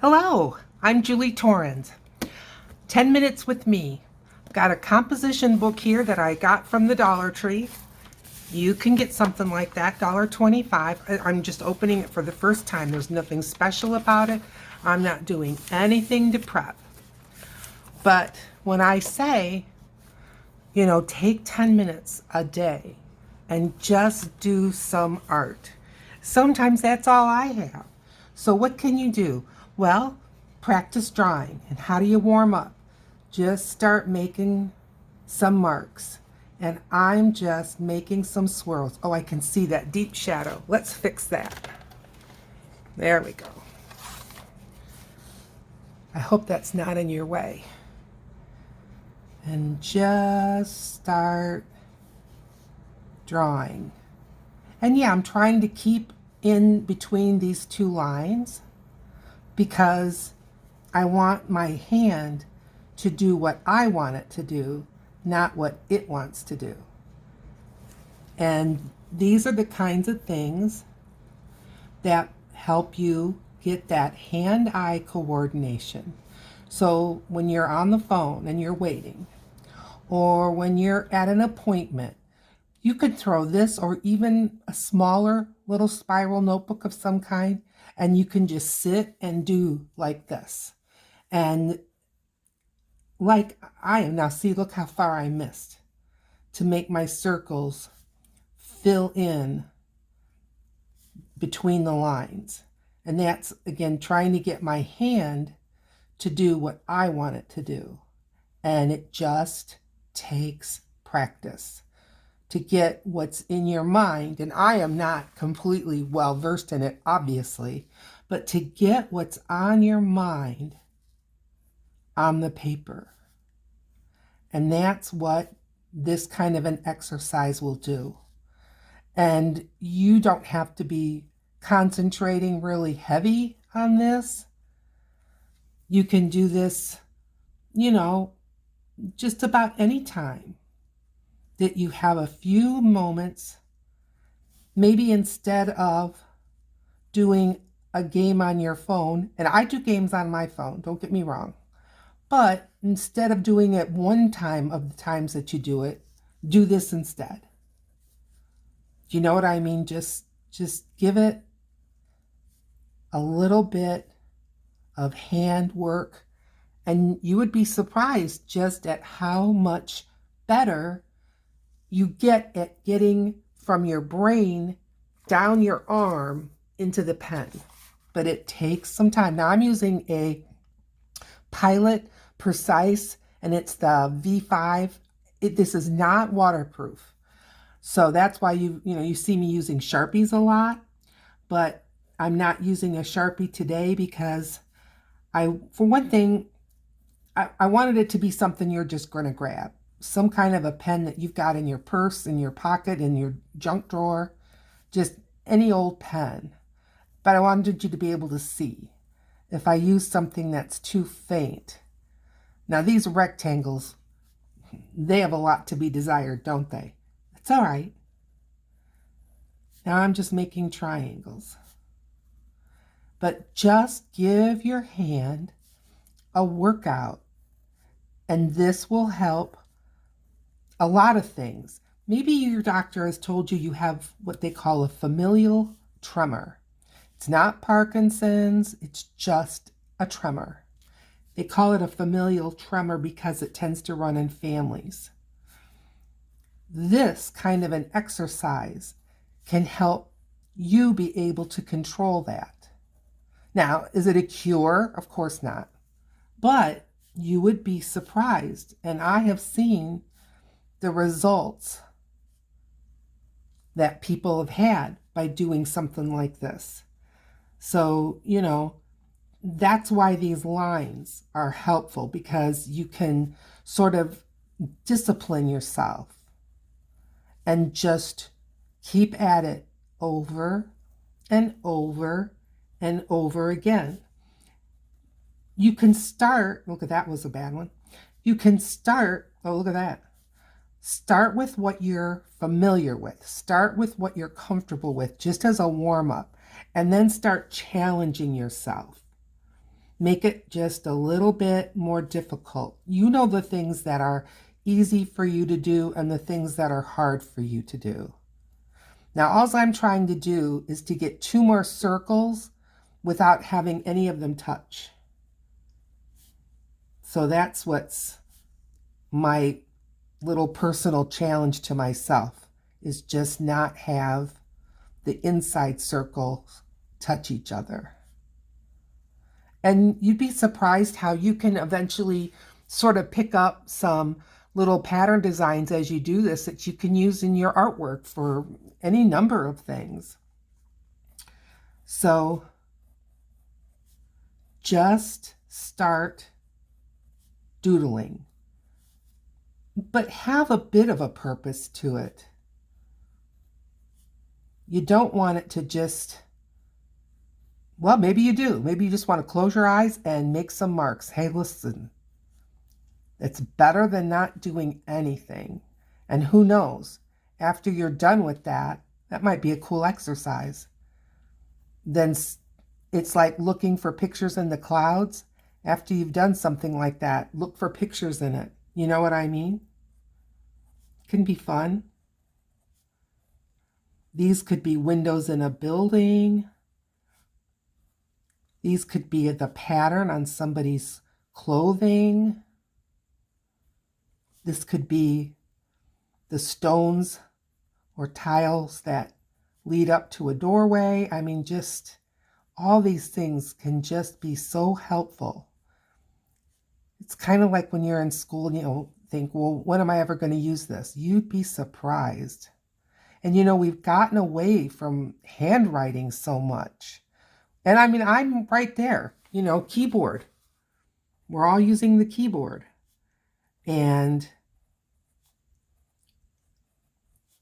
Hello, I'm Julie Torrens. 10 Minutes with Me. Got a composition book here that I got from the Dollar Tree. You can get something like that, $1.25. I'm just opening it for the first time. There's nothing special about it. I'm not doing anything to prep. But when I say, take 10 minutes a day and just do some art, sometimes that's all I have. So what can you do? Well, practice drawing. And how do you warm up? Just start making some marks. And I'm just making some swirls. Oh, I can see that deep shadow. Let's fix that. There we go. I hope that's not in your way. And just start drawing. And yeah, I'm trying to keep in between these two lines because I want my hand to do what I want it to do, not what it wants to do. And these are the kinds of things that help you get that hand-eye coordination. So when you're on the phone and you're waiting, or when you're at an appointment, you could throw this or even a smaller little spiral notebook of some kind, and you can just sit and do like this. And like I am now, see, look how far I missed to make my circles fill in between the lines. And that's, again, trying to get my hand to do what I want it to do. And it just takes practice to get what's in your mind. And I am not completely well versed in it, obviously, but to get what's on your mind on the paper. And that's what this kind of an exercise will do. And you don't have to be concentrating really heavy on this. You can do this, just about any time that you have a few moments, maybe instead of doing a game on your phone, and I do games on my phone, don't get me wrong, but instead of doing it one time of the times that you do it, do this instead. Do you know what I mean? Just give it a little bit of handwork, and you would be surprised just at how much better you get at getting from your brain down your arm into the pen. But it takes some time. Now I'm using a Pilot Precise, and it's the V5. This is not waterproof. So that's why you see me using Sharpies a lot, but I'm not using a Sharpie today because for one thing, I wanted it to be something you're just going to grab. Some kind of a pen that you've got in your purse, in your pocket, in your junk drawer, just any old pen. But I wanted you to be able to see if I use something that's too faint. Now these rectangles, they have a lot to be desired, don't they? It's all right. Now I'm just making triangles. But just give your hand a workout, and this will help a lot of things. Maybe your doctor has told you have what they call a familial tremor. It's not Parkinson's, it's just a tremor. They call it a familial tremor because it tends to run in families. This kind of an exercise can help you be able to control that. Now, is it a cure? Of course not. But you would be surprised, and I have seen the results that people have had by doing something like this. So, that's why these lines are helpful, because you can sort of discipline yourself and just keep at it over and over and over again. You can start, look at that was a bad one. You can start, oh, look at that. Start with what you're familiar with. Start with what you're comfortable with, just as a warm-up, and then start challenging yourself. Make it just a little bit more difficult. You know the things that are easy for you to do and the things that are hard for you to do. Now, all I'm trying to do is to get 2 more circles without having any of them touch. So that's what's my little personal challenge to myself, is just not have the inside circles touch each other. And you'd be surprised how you can eventually sort of pick up some little pattern designs as you do this that you can use in your artwork for any number of things. So just start doodling, but have a bit of a purpose to it. You don't want it to just, well, maybe you do. Maybe you just want to close your eyes and make some marks. Hey, listen, it's better than not doing anything. And who knows, after you're done with that, that might be a cool exercise. Then it's like looking for pictures in the clouds. After you've done something like that, look for pictures in it. You know what I mean? It can be fun. These could be windows in a building. These could be the pattern on somebody's clothing. This could be the stones or tiles that lead up to a doorway. I mean, just all these things can just be so helpful. It's kind of like when you're in school and you think, well, when am I ever going to use this? You'd be surprised. And we've gotten away from handwriting so much. And I mean, I'm right there, keyboard. We're all using the keyboard. And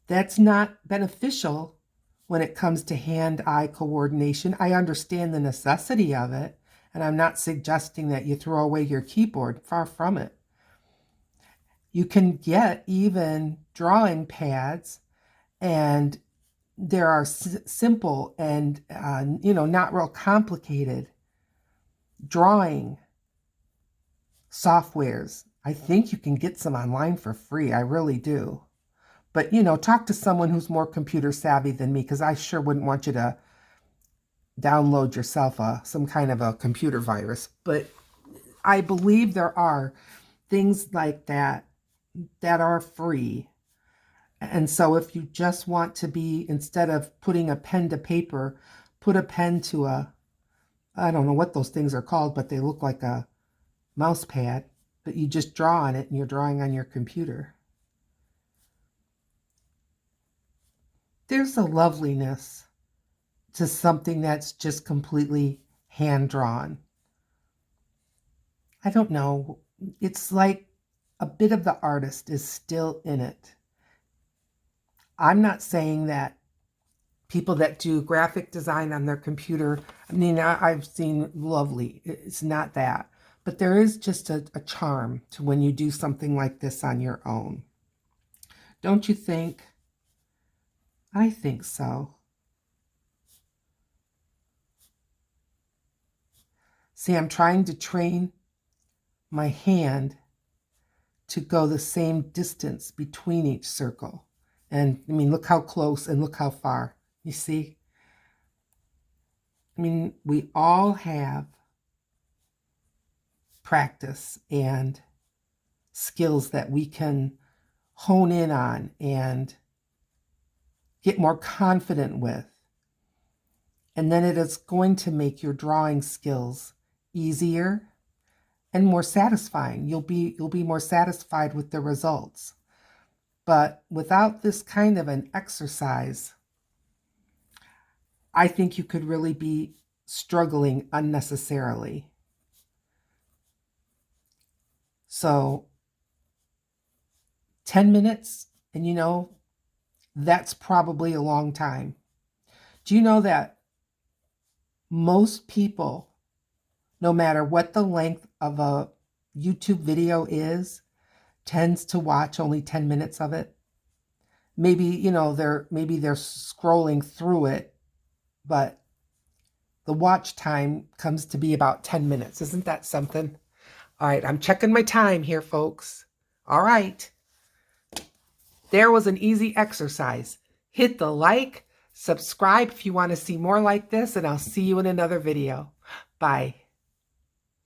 that's not beneficial when it comes to hand-eye coordination. I understand the necessity of it, and I'm not suggesting that you throw away your keyboard. Far from it. You can get even drawing pads, and there are simple and, not real complicated drawing softwares. I think you can get some online for free. I really do. But, talk to someone who's more computer savvy than me, because I sure wouldn't want you to download yourself some kind of a computer virus. But I believe there are things like that are free. And so if you just want to be, instead of putting a pen to paper, put a pen to I don't know what those things are called, but they look like a mouse pad, but you just draw on it and you're drawing on your computer. There's a loveliness to something that's just completely hand-drawn. I don't know. It's like a bit of the artist is still in it. I'm not saying that people that do graphic design on their computer, I mean, I've seen lovely. It's not that. But there is just a charm to when you do something like this on your own. Don't you think? I think so. See, I'm trying to train my hand to go the same distance between each circle. And I mean, look how close and look how far. You see? I mean, we all have practice and skills that we can hone in on and get more confident with. And then it is going to make your drawing skills easier and more satisfying. You'll be more satisfied with the results. But without this kind of an exercise, I think you could really be struggling unnecessarily. So 10 minutes, and that's probably a long time. Do you know that most people, no matter what the length of a YouTube video is, tends to watch only 10 minutes of it? Maybe, they're scrolling through it, but the watch time comes to be about 10 minutes. Isn't that something? All right, I'm checking my time here, folks. All right. There was an easy exercise. Hit the like, subscribe if you want to see more like this, and I'll see you in another video. Bye.